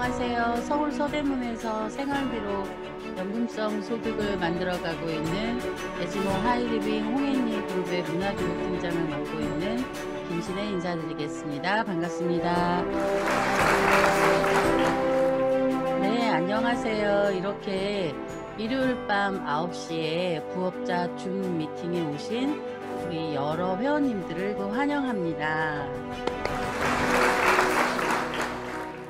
안녕하세요. 서울 서대문에서 생활비로 연금성 소득을 만들어가고 있는 에지모 하이리빙 홍앤리 그룹의 문화교육팀장을 맡고 있는 김신혜 인사드리겠습니다. 반갑습니다. 네, 안녕하세요. 이렇게 일요일 밤 9시에 부업자 줌 미팅에 오신 우리 여러 회원님들을 환영합니다.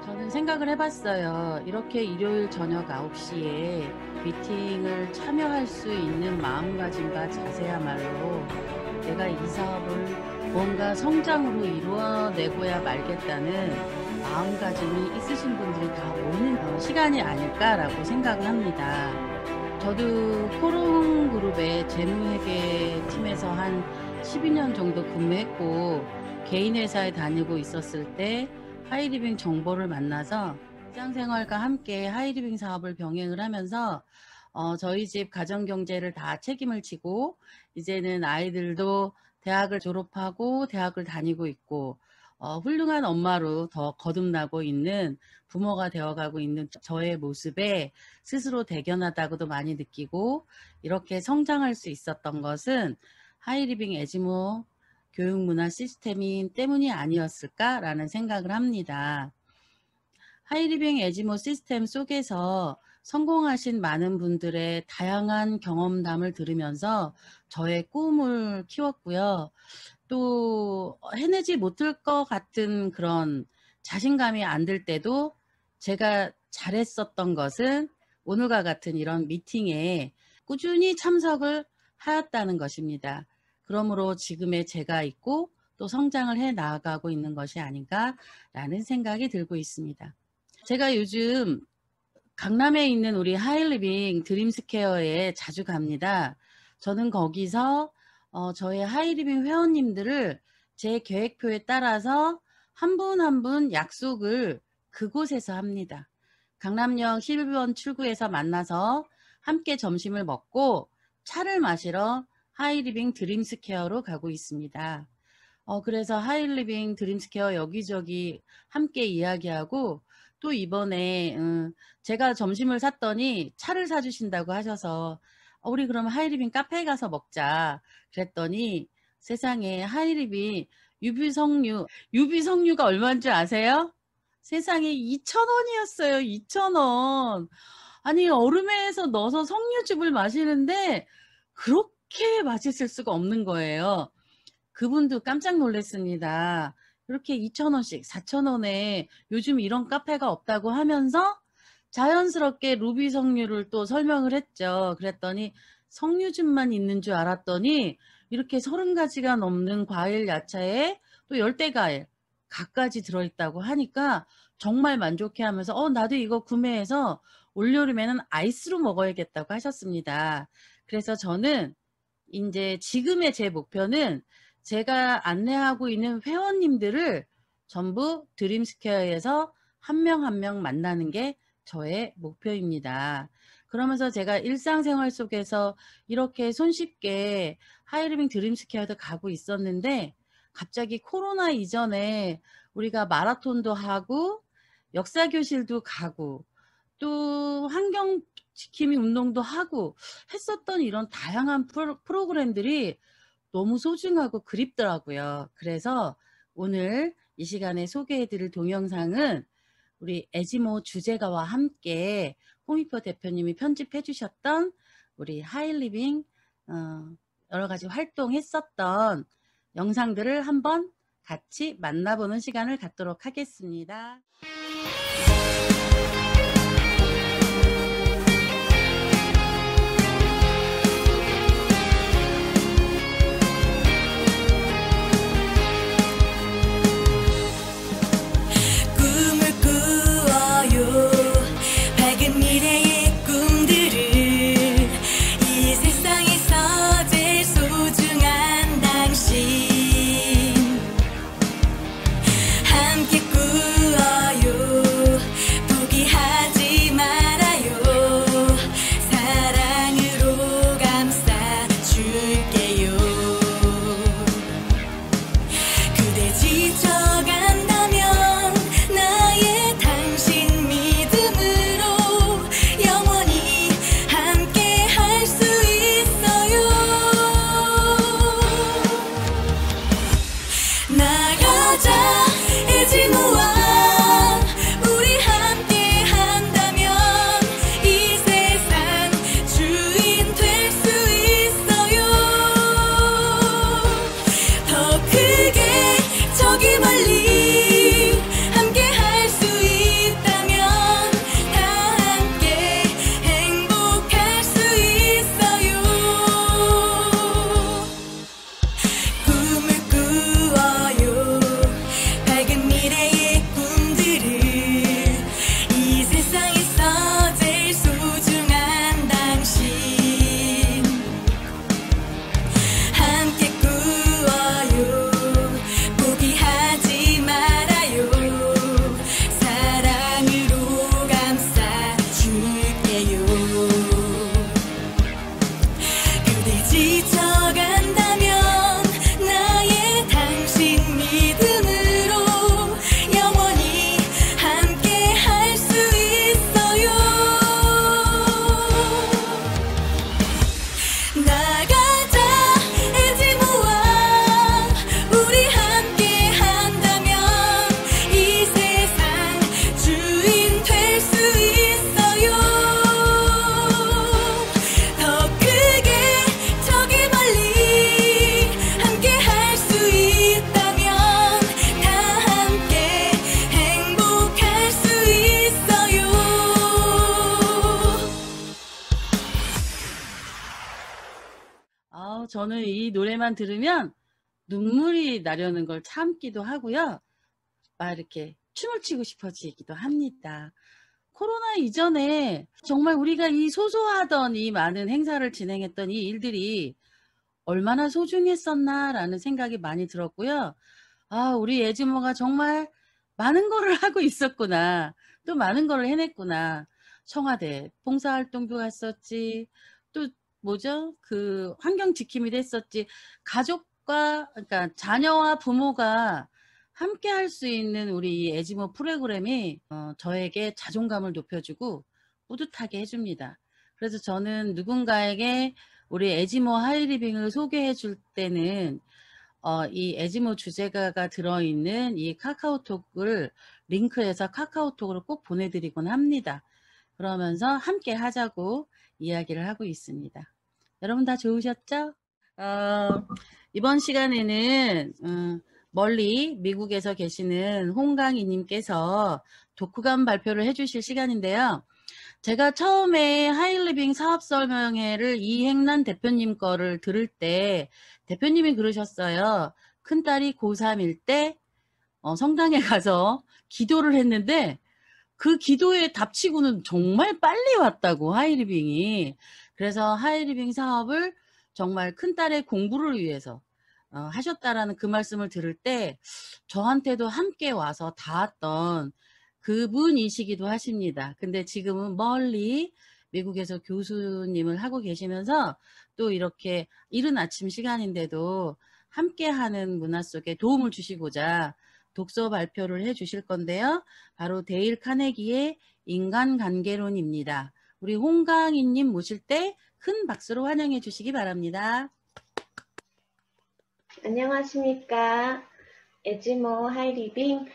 저는 생각을 해봤어요. 이렇게 일요일 저녁 9시에 미팅을 참여할 수 있는 마음가짐과 자세야말로 내가 이 사업을 뭔가 성장으로 이루어내고야 말겠다는 마음가짐이 있으신 분들이 다 모이는 시간이 아닐까라고 생각을 합니다. 저도 코롱그룹의 재무회계팀에서 한 12년 정도 근무했고 개인 회사에 다니고 있었을 때 하이리빙 정보를 만나서 직장생활과 함께 하이리빙 사업을 병행을 하면서 저희 집 가정경제를 다 책임을 지고 이제는 아이들도 대학을 졸업하고 대학을 다니고 있고 훌륭한 엄마로 더 거듭나고 있는 부모가 되어가고 있는 저의 모습에 스스로 대견하다고도 많이 느끼고 이렇게 성장할 수 있었던 것은 하이리빙 에지모 교육문화 시스템이 때문이 아니었을까라는 생각을 합니다. 하이리빙 에지모 시스템 속에서 성공하신 많은 분들의 다양한 경험담을 들으면서 저의 꿈을 키웠고요. 또 해내지 못할 것 같은 그런 자신감이 안 들 때도 제가 잘했었던 것은 오늘과 같은 이런 미팅에 꾸준히 참석을 하였다는 것입니다. 그러므로 지금의 제가 있고 또 성장을 해 나아가고 있는 것이 아닌가라는 생각이 들고 있습니다. 제가 요즘 강남에 있는 우리 하이리빙 드림스퀘어에 자주 갑니다. 저는 거기서 저의 하이리빙 회원님들을 제 계획표에 따라서 한 분 한 분 약속을 그곳에서 합니다. 강남역 11번 출구에서 만나서 함께 점심을 먹고 차를 마시러 하이리빙 드림스퀘어로 가고 있습니다. 그래서 하이리빙 드림스퀘어 여기저기 함께 이야기하고 또 이번에 제가 점심을 샀더니 차를 사주신다고 하셔서 우리 그럼 하이리빙 카페에 가서 먹자 그랬더니 세상에 하이리빙 유비석류가 얼마인 줄 아세요? 세상에 2,000원이었어요. 2,000원. 아니 얼음에서 넣어서 석류즙을 마시는데 그렇게 맛있을 수가 없는 거예요. 그분도 깜짝 놀랐습니다. 이렇게 2,000원씩 4,000원에 요즘 이런 카페가 없다고 하면서 자연스럽게 루비 석류를 또 설명을 했죠. 그랬더니 석류즙만 있는 줄 알았더니 이렇게 30가지가 넘는 과일 야채에 또 열대과일 갖가지 들어있다고 하니까 정말 만족해하면서 나도 이거 구매해서 올여름에는 아이스로 먹어야겠다고 하셨습니다. 그래서 저는 이제 지금의 제 목표는 제가 안내하고 있는 회원님들을 전부 드림스퀘어에서 한 명 한 명 만나는 게 저의 목표입니다. 그러면서 제가 일상생활 속에서 이렇게 손쉽게 하이리빙 드림스퀘어도 가고 있었는데 갑자기 코로나 이전에 우리가 마라톤도 하고 역사교실도 가고 또 환경지킴이 운동도 하고 했었던 이런 다양한 프로그램들이 너무 소중하고 그립더라고요. 그래서 오늘 이 시간에 소개해드릴 동영상은 우리 에지모 주제가와 함께 홍익표 대표님이 편집해 주셨던 우리 하이리빙 여러 가지 활동했었던 영상들을 한번 같이 만나보는 시간을 갖도록 하겠습니다. 함께 꾸어요 저는 이 노래만 들으면 눈물이 나려는 걸 참기도 하고요. 막 이렇게 춤을 추고 싶어지기도 합니다. 코로나 이전에 정말 우리가 이 소소하던 이 많은 행사를 진행했던 이 일들이 얼마나 소중했었나라는 생각이 많이 들었고요. 아, 우리 예지모가 정말 많은 거를 하고 있었구나. 또 많은 거를 해냈구나. 청와대 봉사활동도 갔었지. 또 뭐죠? 그 환경 지킴이도 했었지. 가족과 그러니까 자녀와 부모가 함께 할 수 있는 우리 이 예지모 프로그램이 저에게 자존감을 높여주고 뿌듯하게 해줍니다. 그래서 저는 누군가에게 우리 에지모 하이리빙을 소개해 줄 때는 이 에지모 주제가가 들어있는 이 카카오톡을 링크해서 카카오톡으로 꼭 보내드리곤 합니다. 그러면서 함께 하자고 이야기를 하고 있습니다. 여러분 다 좋으셨죠? 이번 시간에는 멀리 미국에서 계시는 홍강희님께서 독후감 발표를 해주실 시간인데요. 제가 처음에 하이리빙 사업 설명회를 이행란 대표님 거를 들을 때 대표님이 그러셨어요. 큰딸이 고3일 때 성당에 가서 기도를 했는데 그 기도의 답치고는 정말 빨리 왔다고 하이리빙이. 그래서 하이리빙 사업을 정말 큰딸의 공부를 위해서 하셨다라는 그 말씀을 들을 때 저한테도 함께 와서 닿았던 그분이시기도 하십니다. 근데 지금은 멀리 미국에서 교수님을 하고 계시면서 또 이렇게 이른 아침 시간인데도 함께하는 문화 속에 도움을 주시고자 독서 발표를 해 주실 건데요. 바로 데일 카네기의 인간관계론입니다. 우리 홍강희님 모실 때 큰 박수로 환영해 주시기 바랍니다. 안녕하십니까. 에지모 하이리빙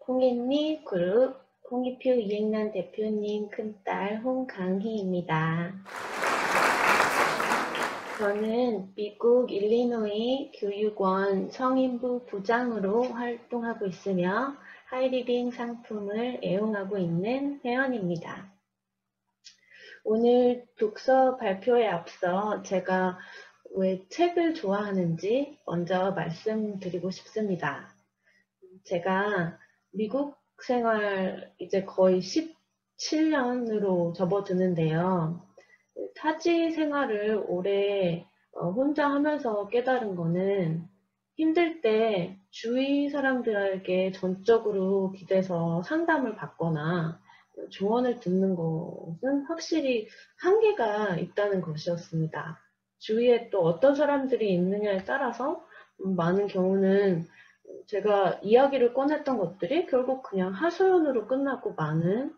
홍익리 그룹 홍익표 이행란 대표님 큰딸 홍강희입니다. 저는 미국 일리노이 교육원 성인부 부장으로 활동하고 있으며 하이리빙 상품을 애용하고 있는 회원입니다. 오늘 독서 발표에 앞서 제가 왜 책을 좋아하는지 먼저 말씀드리고 싶습니다. 제가 미국 생활 이제 거의 17년으로 접어드는데요. 타지 생활을 오래 혼자 하면서 깨달은 거는 힘들 때 주위 사람들에게 전적으로 기대서 상담을 받거나 조언을 듣는 것은 확실히 한계가 있다는 것이었습니다. 주위에 또 어떤 사람들이 있느냐에 따라서 많은 경우는 제가 이야기를 꺼냈던 것들이 결국 그냥 하소연으로 끝나고 많은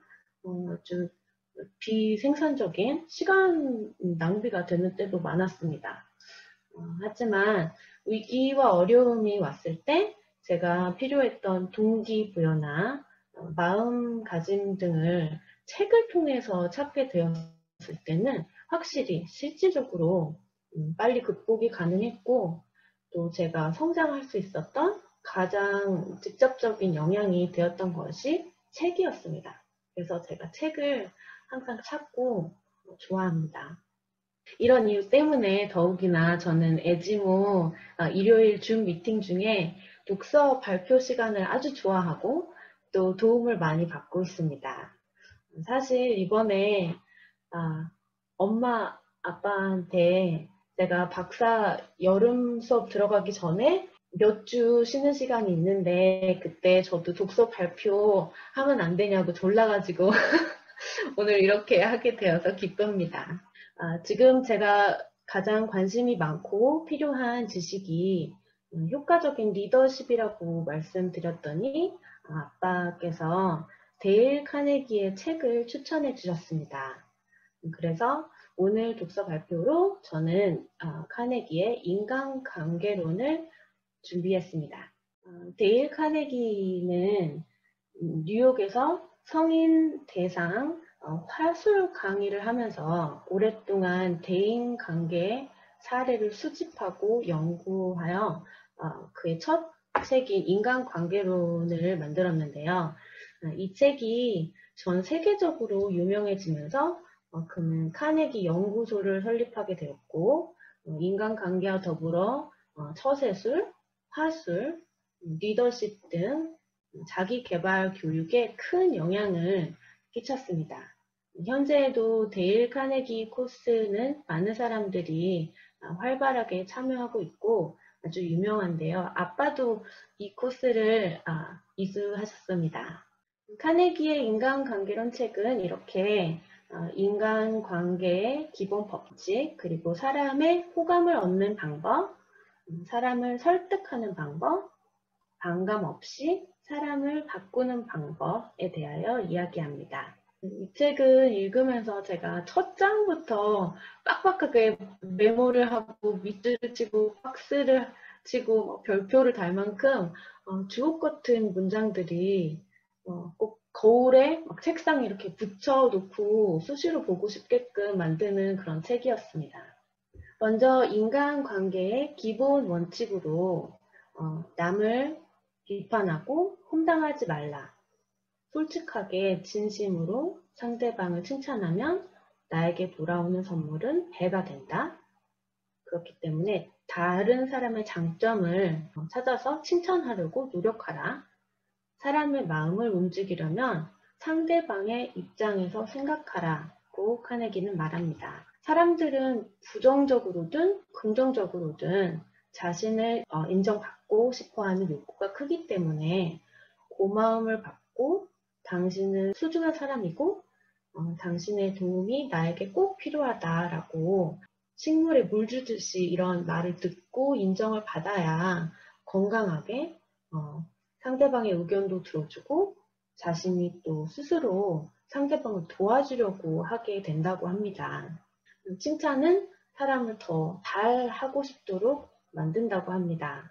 아주 비생산적인 시간 낭비가 되는 때도 많았습니다. 하지만 위기와 어려움이 왔을 때 제가 필요했던 동기부여나 마음가짐 등을 책을 통해서 찾게 되었을 때는 확실히 실질적으로 빨리 극복이 가능했고 또 제가 성장할 수 있었던 가장 직접적인 영향이 되었던 것이 책이었습니다. 그래서 제가 책을 항상 찾고 좋아합니다. 이런 이유 때문에 더욱이나 저는 에지모 일요일 줌 미팅 중에 독서 발표 시간을 아주 좋아하고 또 도움을 많이 받고 있습니다. 사실 이번에 엄마 아빠한테 제가 박사 여름 수업 들어가기 전에 몇 주 쉬는 시간이 있는데 그때 저도 독서 발표하면 안 되냐고 졸라가지고 오늘 이렇게 하게 되어서 기쁩니다. 지금 제가 가장 관심이 많고 필요한 지식이 효과적인 리더십이라고 말씀드렸더니 아빠께서 데일 카네기의 책을 추천해 주셨습니다. 그래서 오늘 독서 발표로 저는 카네기의 인간관계론을 준비했습니다. 데일 카네기는 뉴욕에서 성인 대상 화술 강의를 하면서 오랫동안 대인관계 사례를 수집하고 연구하여 그의 첫 책인 인간관계론을 만들었는데요. 이 책이 전 세계적으로 유명해지면서 그는 카네기 연구소를 설립하게 되었고 인간관계와 더불어 처세술, 화술, 리더십 등 자기 개발 교육에 큰 영향을 끼쳤습니다. 현재에도 데일 카네기 코스는 많은 사람들이 활발하게 참여하고 있고 아주 유명한데요. 아빠도 이 코스를 이수하셨습니다. 카네기의 인간관계론 책은 이렇게 인간관계의 기본 법칙, 그리고 사람의 호감을 얻는 방법, 사람을 설득하는 방법, 반감 없이 사람을 바꾸는 방법에 대하여 이야기합니다. 이 책을 읽으면서 제가 첫 장부터 빡빡하게 메모를 하고 밑줄을 치고 박스를 치고 별표를 달 만큼 주옥 같은 문장들이 꼭 거울에 막 책상에 이렇게 붙여놓고 수시로 보고 싶게끔 만드는 그런 책이었습니다. 먼저 인간관계의 기본 원칙으로 남을 비판하고 험담하지 말라. 솔직하게 진심으로 상대방을 칭찬하면 나에게 돌아오는 선물은 배가 된다. 그렇기 때문에 다른 사람의 장점을 찾아서 칭찬하려고 노력하라. 사람의 마음을 움직이려면 상대방의 입장에서 생각하라고 카네기는 말합니다. 사람들은 부정적으로든 긍정적으로든 자신을 인정받고 싶어하는 욕구가 크기 때문에 고마움을 받고 당신은 소중한 사람이고 당신의 도움이 나에게 꼭 필요하다라고 식물에 물 주듯이 이런 말을 듣고 인정을 받아야 건강하게 상대방의 의견도 들어주고 자신이 또 스스로 상대방을 도와주려고 하게 된다고 합니다. 칭찬은 사람을 더 잘하고 싶도록 만든다고 합니다.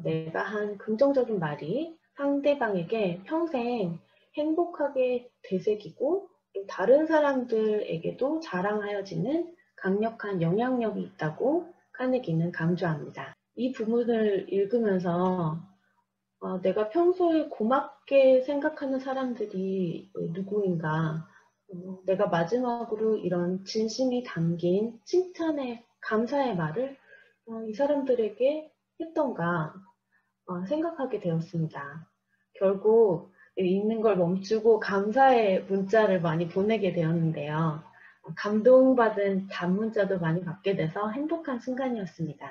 내가 한 긍정적인 말이 상대방에게 평생 행복하게 되새기고 또 다른 사람들에게도 자랑하여지는 강력한 영향력이 있다고 카네기는 강조합니다. 이 부분을 읽으면서 내가 평소에 고맙게 생각하는 사람들이 누구인가, 내가 마지막으로 이런 진심이 담긴 칭찬의 감사의 말을 이 사람들에게 했던가 생각하게 되었습니다. 결국 읽는 걸 멈추고 감사의 문자를 많이 보내게 되었는데요. 감동받은 단문자도 많이 받게 돼서 행복한 순간이었습니다.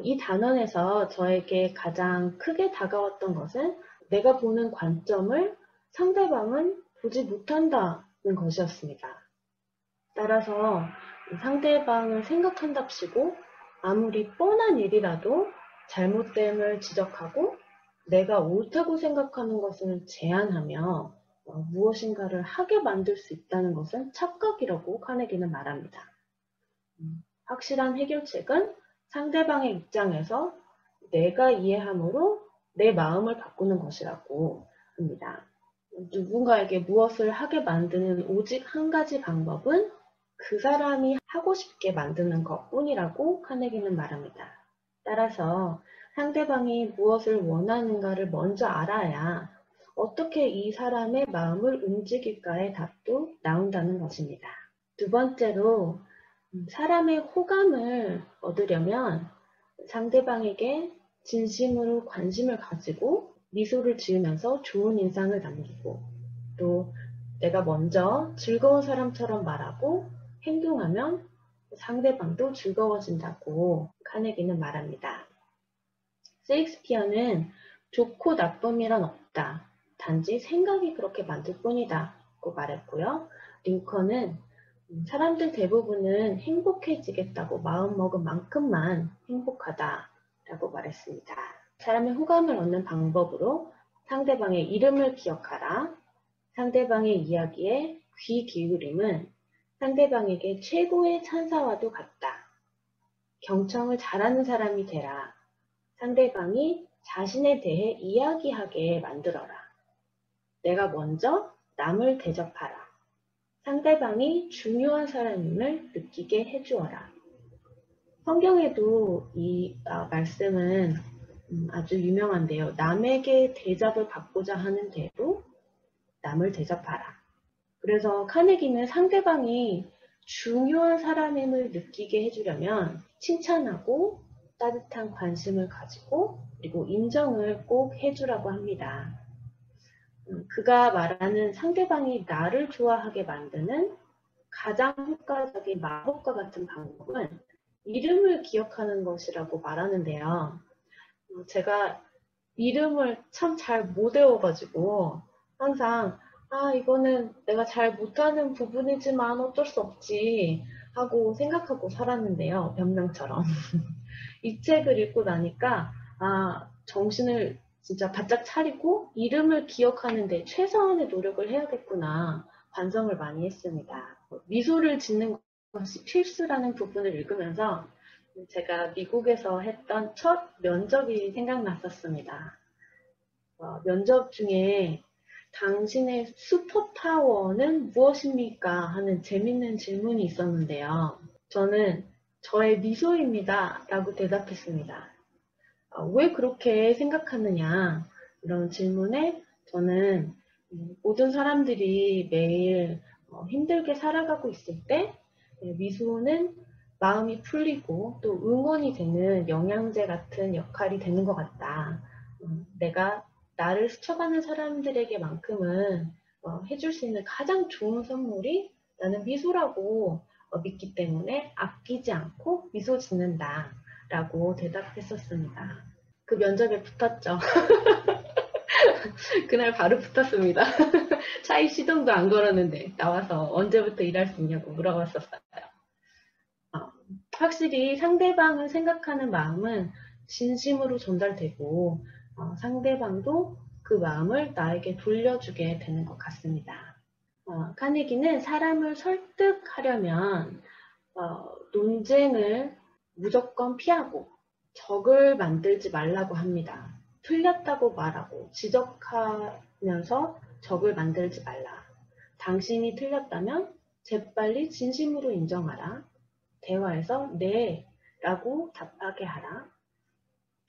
이 단원에서 저에게 가장 크게 다가왔던 것은 내가 보는 관점을 상대방은 보지 못한다는 것이었습니다. 따라서 상대방을 생각한답시고 아무리 뻔한 일이라도 잘못됨을 지적하고 내가 옳다고 생각하는 것을 제안하며 무엇인가를 하게 만들 수 있다는 것은 착각이라고 카네기는 말합니다. 확실한 해결책은 상대방의 입장에서 내가 이해함으로 내 마음을 바꾸는 것이라고 합니다. 누군가에게 무엇을 하게 만드는 오직 한 가지 방법은 그 사람이 하고 싶게 만드는 것뿐이라고 카네기는 말합니다. 따라서 상대방이 무엇을 원하는가를 먼저 알아야 어떻게 이 사람의 마음을 움직일까의 답도 나온다는 것입니다. 두 번째로 사람의 호감을 얻으려면 상대방에게 진심으로 관심을 가지고 미소를 지으면서 좋은 인상을 남기고 또 내가 먼저 즐거운 사람처럼 말하고 행동하면 상대방도 즐거워진다고 카네기는 말합니다. 셰익스피어는 좋고 나쁨이란 없다. 단지 생각이 그렇게 만들 뿐이다. 고 말했고요. 링컨은 사람들 대부분은 행복해지겠다고 마음먹은 만큼만 행복하다라고 말했습니다. 사람의 호감을 얻는 방법으로 상대방의 이름을 기억하라. 상대방의 이야기에 귀 기울임은 상대방에게 최고의 찬사와도 같다. 경청을 잘하는 사람이 되라. 상대방이 자신에 대해 이야기하게 만들어라. 내가 먼저 남을 대접하라. 상대방이 중요한 사람임을 느끼게 해주어라. 성경에도 이 말씀은 아주 유명한데요. 남에게 대접을 받고자 하는 대로 남을 대접하라. 그래서 카네기는 상대방이 중요한 사람임을 느끼게 해주려면 칭찬하고 따뜻한 관심을 가지고 그리고 인정을 꼭 해주라고 합니다. 그가 말하는 상대방이 나를 좋아하게 만드는 가장 효과적인 마법과 같은 방법은 이름을 기억하는 것이라고 말하는데요. 제가 이름을 참 잘 못 외워가지고 항상 이거는 내가 잘 못하는 부분이지만 어쩔 수 없지 하고 생각하고 살았는데요. 변명처럼. 이 책을 읽고 나니까 정신을 진짜 바짝 차리고 이름을 기억하는데 최선의 노력을 해야겠구나 반성을 많이 했습니다. 미소를 짓는 것이 필수라는 부분을 읽으면서 제가 미국에서 했던 첫 면접이 생각났었습니다. 면접 중에 당신의 슈퍼파워는 무엇입니까? 하는 재밌는 질문이 있었는데요. 저는 저의 미소입니다. 라고 대답했습니다. 왜 그렇게 생각하느냐? 이런 질문에 저는 모든 사람들이 매일 힘들게 살아가고 있을 때 미소는 마음이 풀리고 또 응원이 되는 영양제 같은 역할이 되는 것 같다. 내가 나를 스쳐가는 사람들에게만큼은 해줄 수 있는 가장 좋은 선물이 나는 미소라고 믿기 때문에 아끼지 않고 미소 짓는다 라고 대답했었습니다. 그 면접에 붙었죠. 그날 바로 붙었습니다. 차입 시동도 안 걸었는데 나와서 언제부터 일할 수 있냐고 물어봤었어요. 확실히 상대방을 생각하는 마음은 진심으로 전달되고 상대방도 그 마음을 나에게 돌려주게 되는 것 같습니다. 카네기는 사람을 설득하려면 논쟁을 무조건 피하고 적을 만들지 말라고 합니다. 틀렸다고 말하고 지적하면서 적을 만들지 말라. 당신이 틀렸다면 재빨리 진심으로 인정하라. 대화에서 네 라고 답하게 하라.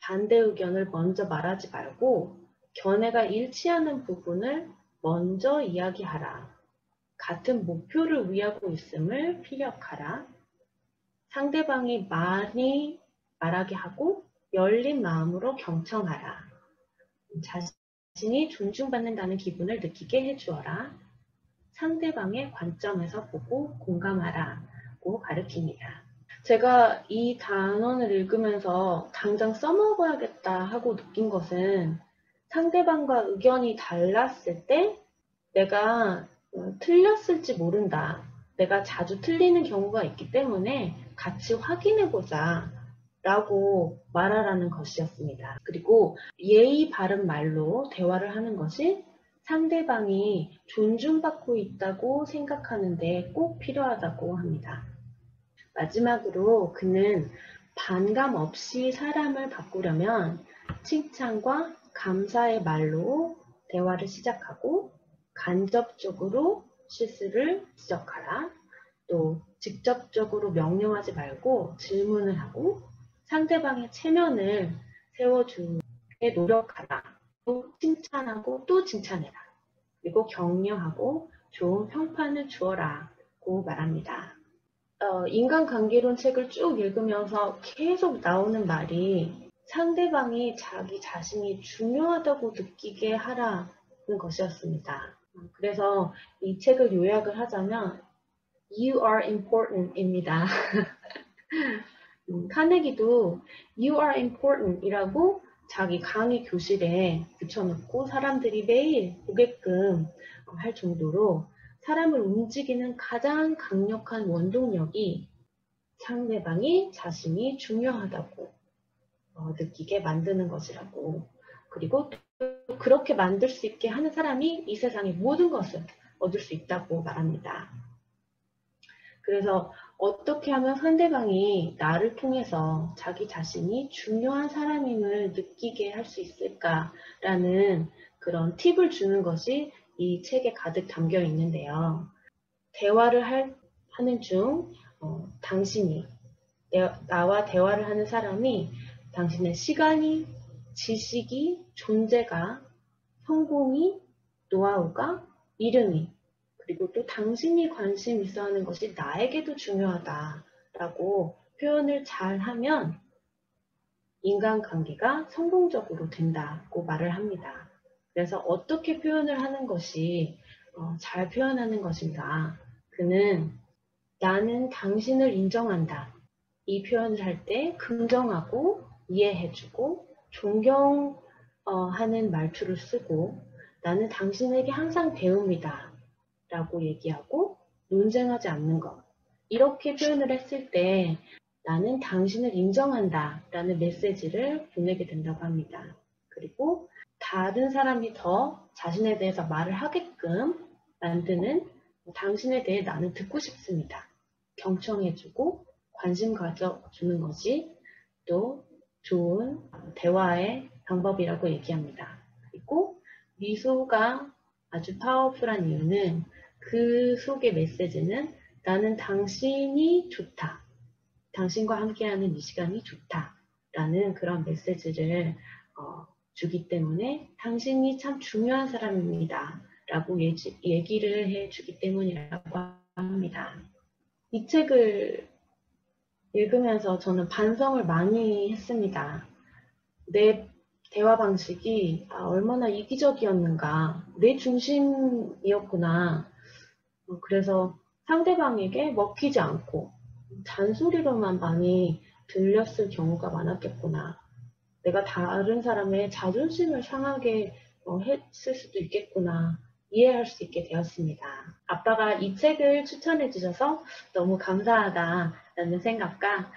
반대 의견을 먼저 말하지 말고 견해가 일치하는 부분을 먼저 이야기하라. 같은 목표를 위하고 있음을 피력하라. 상대방이 많이 말하게 하고 열린 마음으로 경청하라. 자신이 존중받는다는 기분을 느끼게 해주어라. 상대방의 관점에서 보고 공감하라고 가르칩니다. 제가 이 단원을 읽으면서 당장 써먹어야겠다 하고 느낀 것은 상대방과 의견이 달랐을 때 내가 틀렸을지 모른다. 내가 자주 틀리는 경우가 있기 때문에 같이 확인해보자 라고 말하라는 것이었습니다. 그리고 예의 바른 말로 대화를 하는 것이 상대방이 존중받고 있다고 생각하는데 꼭 필요하다고 합니다. 마지막으로 그는 반감 없이 사람을 바꾸려면 칭찬과 감사의 말로 대화를 시작하고 간접적으로 실수를 지적하라. 또 직접적으로 명령하지 말고 질문을 하고 상대방의 체면을 세워주게 노력하라. 또 칭찬하고 또 칭찬해라. 그리고 격려하고 좋은 평판을 주어라고 말합니다. 인간관계론 책을 쭉 읽으면서 계속 나오는 말이 상대방이 자기 자신이 중요하다고 느끼게 하라는 것이었습니다. 그래서 이 책을 요약을 하자면 You are important 입니다. 카네기도 You are important 이라고 자기 강의 교실에 붙여놓고 사람들이 매일 보게끔 할 정도로 사람을 움직이는 가장 강력한 원동력이 상대방이 자신이 중요하다고 느끼게 만드는 것이라고. 그리고 또 그렇게 만들 수 있게 하는 사람이 이 세상의 모든 것을 얻을 수 있다고 말합니다. 그래서 어떻게 하면 상대방이 나를 통해서 자기 자신이 중요한 사람임을 느끼게 할 수 있을까라는 그런 팁을 주는 것이 이 책에 가득 담겨 있는데요. 대화를 하는 중 당신이 나와 대화를 하는 사람이 당신의 시간이, 지식이, 존재가, 성공이, 노하우가, 이름이, 그리고 또 당신이 관심 있어 하는 것이 나에게도 중요하다라고 표현을 잘 하면 인간관계가 성공적으로 된다고 말을 합니다. 그래서 어떻게 표현을 하는 것이 잘 표현하는 것인가? 그는 나는 당신을 인정한다. 이 표현을 할 때 긍정하고 이해해주고 존경하는 말투를 쓰고 나는 당신에게 항상 배웁니다. 라고 얘기하고 논쟁하지 않는 것. 이렇게 표현을 했을 때 나는 당신을 인정한다 라는 메시지를 보내게 된다고 합니다. 그리고 다른 사람이 더 자신에 대해서 말을 하게끔 만드는 당신에 대해 나는 듣고 싶습니다. 경청해주고 관심 가져주는 것이 또 좋은 대화의 방법이라고 얘기합니다. 그리고 미소가 아주 파워풀한 이유는 그 속의 메시지는 나는 당신이 좋다. 당신과 함께하는 이 시간이 좋다라는 그런 메시지를 주기 때문에 당신이 참 중요한 사람입니다. 라고 얘기를 해주기 때문이라고 합니다. 이 책을 읽으면서 저는 반성을 많이 했습니다. 내 대화 방식이 얼마나 이기적이었는가, 내 중심이었구나. 그래서 상대방에게 먹히지 않고 잔소리로만 많이 들렸을 경우가 많았겠구나. 내가 다른 사람의 자존심을 상하게 했을 수도 있겠구나. 이해할 수 있게 되었습니다. 아빠가 이 책을 추천해 주셔서 너무 감사하다라는 생각과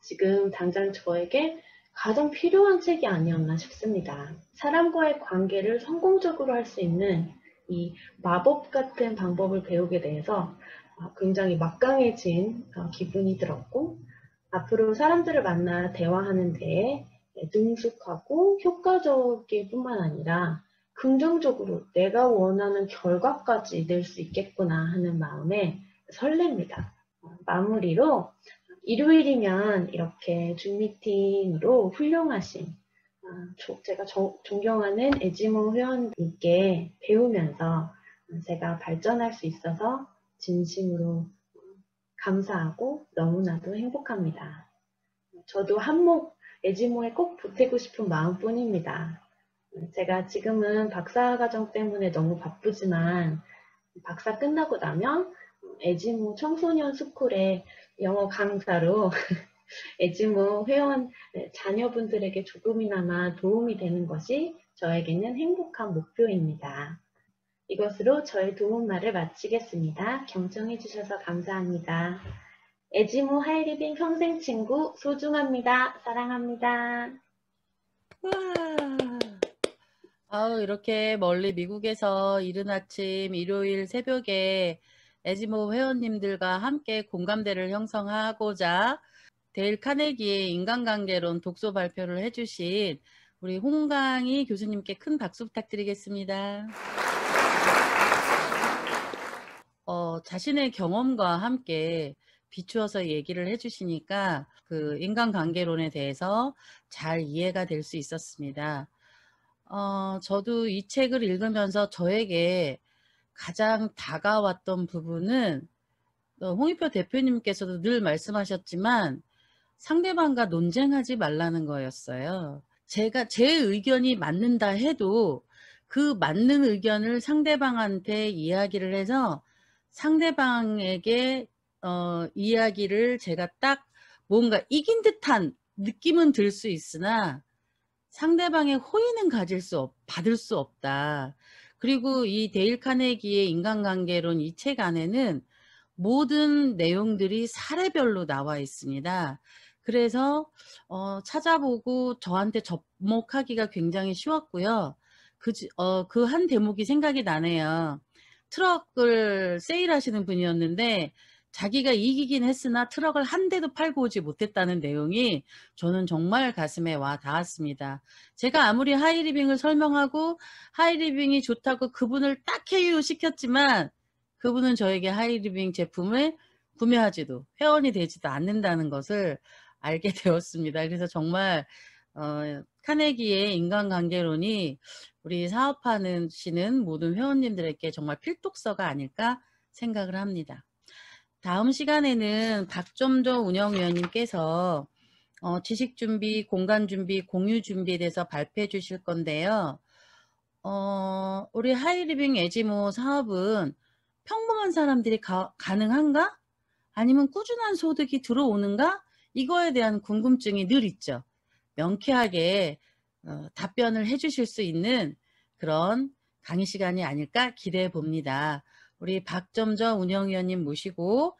지금 당장 저에게 가장 필요한 책이 아니었나 싶습니다. 사람과의 관계를 성공적으로 할 수 있는 이 마법 같은 방법을 배우게 돼서 굉장히 막강해진 기분이 들었고 앞으로 사람들을 만나 대화하는 데에 능숙하고 효과적일 뿐만 아니라 긍정적으로 내가 원하는 결과까지 낼 수 있겠구나 하는 마음에 설렙니다. 마무리로 일요일이면 이렇게 줌 미팅으로 훌륭하신 제가 존경하는 에지모 회원님께 배우면서 제가 발전할 수 있어서 진심으로 감사하고 너무나도 행복합니다. 저도 한몫 에지모에 꼭 보태고 싶은 마음뿐입니다. 제가 지금은 박사과정 때문에 너무 바쁘지만 박사 끝나고 나면 에지모 청소년 스쿨의 영어 강사로 에지모 회원 자녀분들에게 조금이나마 도움이 되는 것이 저에게는 행복한 목표입니다. 이것으로 저의 도움말을 마치겠습니다. 경청해 주셔서 감사합니다. 에지모 하이리빙 평생 친구 소중합니다. 사랑합니다. 우와. 아우, 이렇게 멀리 미국에서 이른 아침 일요일 새벽에 에지모 회원님들과 함께 공감대를 형성하고자 데일 카네기의 인간관계론 독서 발표를 해주신 우리 홍강희 교수님께 큰 박수 부탁드리겠습니다. 자신의 경험과 함께 비추어서 얘기를 해주시니까 그 인간관계론에 대해서 잘 이해가 될 수 있었습니다. 저도 이 책을 읽으면서 저에게 가장 다가왔던 부분은 홍익표 대표님께서도 늘 말씀하셨지만 상대방과 논쟁하지 말라는 거였어요. 제 의견이 맞는다 해도 그 맞는 의견을 상대방한테 이야기를 해서 상대방에게 이야기를 제가 딱 뭔가 이긴 듯한 느낌은 들 수 있으나 상대방의 호의는 받을 수 없다. 그리고 이 데일 카네기의 인간관계론 이 책 안에는 모든 내용들이 사례별로 나와 있습니다. 그래서 찾아보고 저한테 접목하기가 굉장히 쉬웠고요. 그 한 대목이 생각이 나네요. 트럭을 세일하시는 분이었는데 자기가 이기긴 했으나 트럭을 한 대도 팔고 오지 못했다는 내용이 저는 정말 가슴에 와 닿았습니다. 제가 아무리 하이리빙을 설명하고 하이리빙이 좋다고 그분을 딱 KO 시켰지만 그분은 저에게 하이리빙 제품을 구매하지도 회원이 되지도 않는다는 것을 알게 되었습니다. 그래서 정말 카네기의 인간관계론이 우리 사업하시는 모든 회원님들에게 정말 필독서가 아닐까 생각을 합니다. 다음 시간에는 박점조 운영위원님께서 지식준비, 공간준비, 공유준비에 대해서 발표해 주실 건데요. 우리 하이리빙 에지모 사업은 평범한 사람들이 가능한가? 아니면 꾸준한 소득이 들어오는가? 이거에 대한 궁금증이 늘 있죠. 명쾌하게 답변을 해주실 수 있는 그런 강의 시간이 아닐까 기대해 봅니다. 우리 박점저 운영위원님 모시고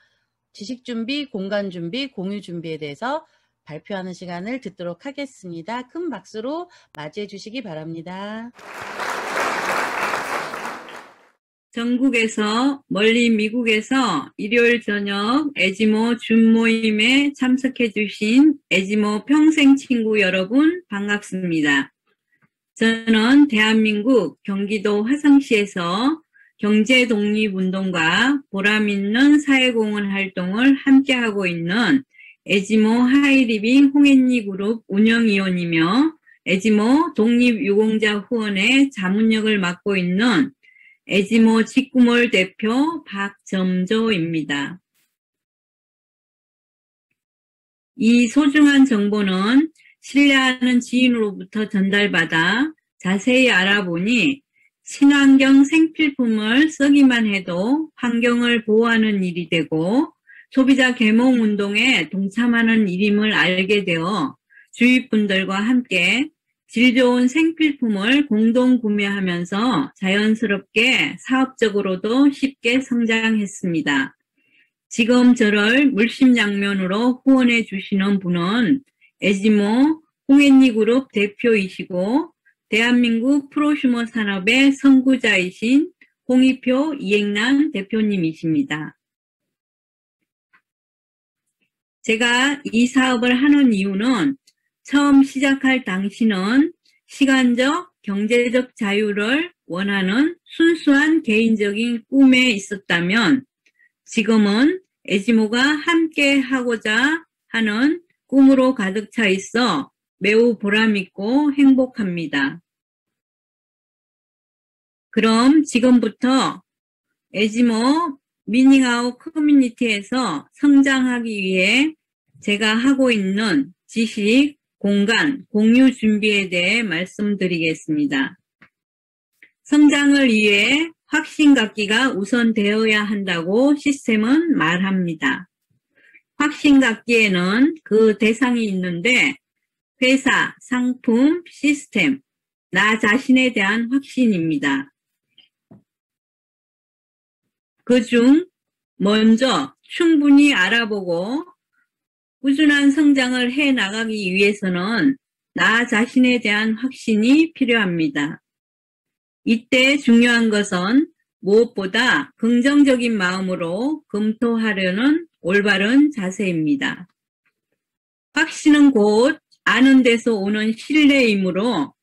지식준비, 공간준비, 공유준비에 대해서 발표하는 시간을 듣도록 하겠습니다. 큰 박수로 맞이해 주시기 바랍니다. 전국에서 멀리 미국에서 일요일 저녁 에지모 줌 모임에 참석해 주신 에지모 평생 친구 여러분 반갑습니다. 저는 대한민국 경기도 화성시에서 경제 독립운동과 보람있는 사회공헌 활동을 함께하고 있는 에지모 하이리빙 홍앤리 그룹 운영위원이며 에지모 독립유공자 후원의 자문역을 맡고 있는 에지모 직구몰 대표 박점조입니다. 이 소중한 정보는 신뢰하는 지인으로부터 전달받아 자세히 알아보니 친환경 생필품을 쓰기만 해도 환경을 보호하는 일이 되고 소비자 계몽 운동에 동참하는 일임을 알게 되어 주위 분들과 함께 질 좋은 생필품을 공동 구매하면서 자연스럽게 사업적으로도 쉽게 성장했습니다. 지금 저를 물심양면으로 후원해 주시는 분은 에지모 홍앤리 그룹 대표이시고 대한민국 프로슈머 산업의 선구자이신 홍익표 이행란 대표님이십니다. 제가 이 사업을 하는 이유는 처음 시작할 당시는 시간적, 경제적 자유를 원하는 순수한 개인적인 꿈에 있었다면 지금은 에지모가 함께 하고자 하는 꿈으로 가득 차 있어 매우 보람있고 행복합니다. 그럼 지금부터 에지모 미닝아웃 커뮤니티에서 성장하기 위해 제가 하고 있는 지식, 공간, 공유 준비에 대해 말씀드리겠습니다. 성장을 위해 확신 갖기가 우선되어야 한다고 시스템은 말합니다. 확신 갖기에는 그 대상이 있는데 회사, 상품, 시스템, 나 자신에 대한 확신입니다. 그중 먼저 충분히 알아보고 꾸준한 성장을 해 나가기 위해서는 나 자신에 대한 확신이 필요합니다. 이때 중요한 것은 무엇보다 긍정적인 마음으로 검토하려는 올바른 자세입니다. 확신은 곧 아는 데서 오는 신뢰이므로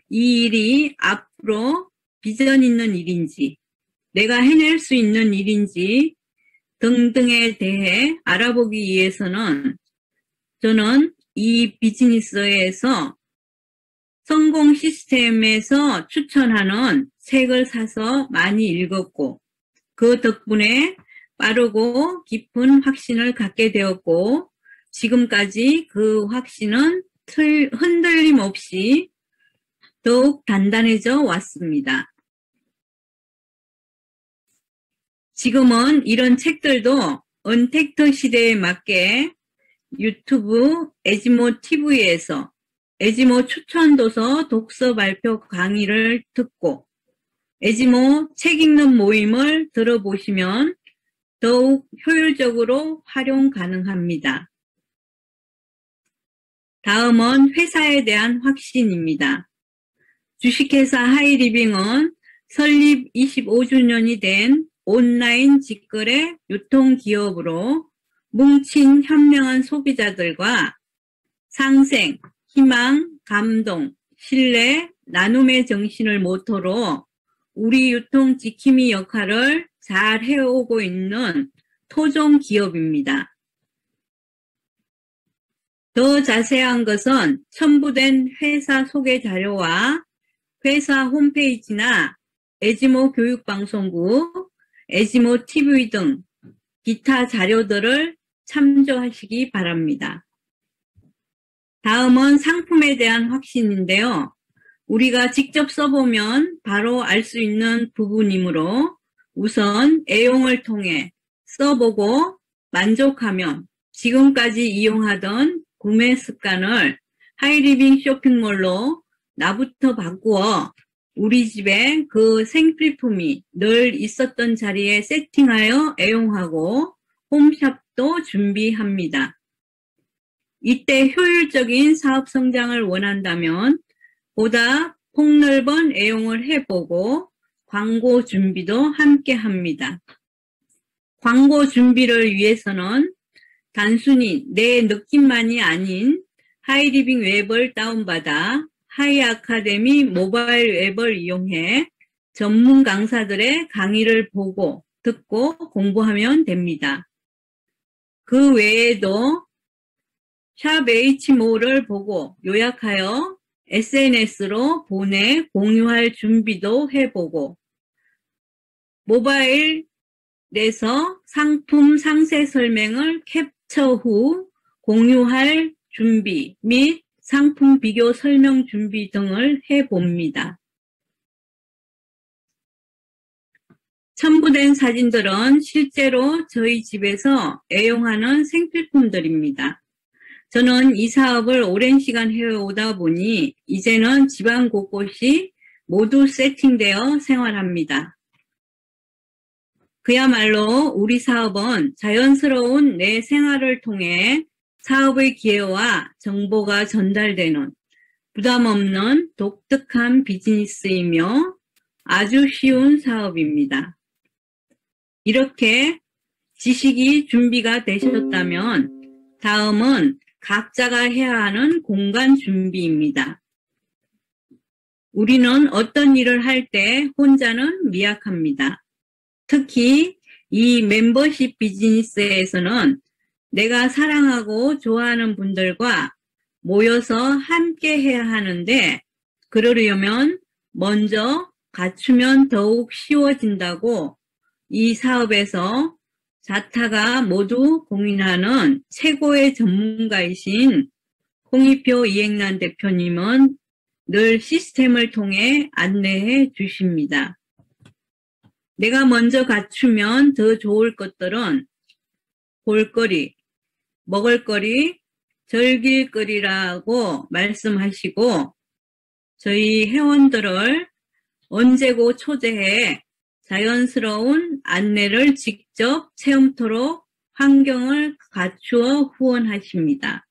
이 일이 앞으로 비전 있는 일인지 내가 해낼 수 있는 일인지 등등에 대해 알아보기 위해서는 저는 이 비즈니스에서 성공 시스템에서 추천하는 책을 사서 많이 읽었고 그 덕분에 빠르고 깊은 확신을 갖게 되었고 지금까지 그 확신은 흔들림 없이 더욱 단단해져 왔습니다. 지금은 이런 책들도 언택트 시대에 맞게 유튜브 에지모 TV에서 에지모 추천도서 독서 발표 강의를 듣고 에지모 책 읽는 모임을 들어보시면 더욱 효율적으로 활용 가능합니다. 다음은 회사에 대한 확신입니다. 주식회사 하이리빙은 설립 25주년이 된 온라인 직거래 유통기업으로 뭉친 현명한 소비자들과 상생, 희망, 감동, 신뢰, 나눔의 정신을 모토로 우리 유통 지킴이 역할을 잘 해오고 있는 토종 기업입니다. 더 자세한 것은 첨부된 회사 소개 자료와 회사 홈페이지나 에지모 교육방송국, 에지모 TV 등 기타 자료들을 참조하시기 바랍니다. 다음은 상품에 대한 확신인데요. 우리가 직접 써보면 바로 알 수 있는 부분이므로 우선 애용을 통해 써보고 만족하면 지금까지 이용하던 구매 습관을 하이리빙 쇼핑몰로 나부터 바꾸어 우리 집에 그 생필품이 늘 있었던 자리에 세팅하여 애용하고 홈샵도 준비합니다. 이때 효율적인 사업 성장을 원한다면 보다 폭넓은 애용을 해보고 광고 준비도 함께 합니다. 광고 준비를 위해서는 단순히 내 느낌만이 아닌 하이리빙 웹을 다운받아 하이아카데미 모바일 웹을 이용해 전문 강사들의 강의를 보고 듣고 공부하면 됩니다. 그 외에도 샵 H모를 보고 요약하여 SNS로 보내 공유할 준비도 해보고 모바일에서 상품 상세 설명을 캡처 후 공유할 준비 및 상품 비교 설명 준비 등을 해봅니다. 첨부된 사진들은 실제로 저희 집에서 애용하는 생필품들입니다. 저는 이 사업을 오랜 시간 해오다 보니 이제는 집안 곳곳이 모두 세팅되어 생활합니다. 그야말로 우리 사업은 자연스러운 내 생활을 통해 사업의 기회와 정보가 전달되는 부담 없는 독특한 비즈니스이며 아주 쉬운 사업입니다. 이렇게 지식이 준비가 되셨다면 다음은 각자가 해야 하는 공간 준비입니다. 우리는 어떤 일을 할 때 혼자는 미약합니다. 특히 이 멤버십 비즈니스에서는 내가 사랑하고 좋아하는 분들과 모여서 함께 해야 하는데 그러려면 먼저 갖추면 더욱 쉬워진다고 이 사업에서 자타가 모두 공인하는 최고의 전문가이신 홍익표 이행란 대표님은 늘 시스템을 통해 안내해 주십니다. 내가 먼저 갖추면 더 좋을 것들은 볼거리, 먹을거리, 즐길거리라고 말씀하시고 저희 회원들을 언제고 초대해 자연스러운 안내를 직접 체험토록 환경을 갖추어 후원하십니다.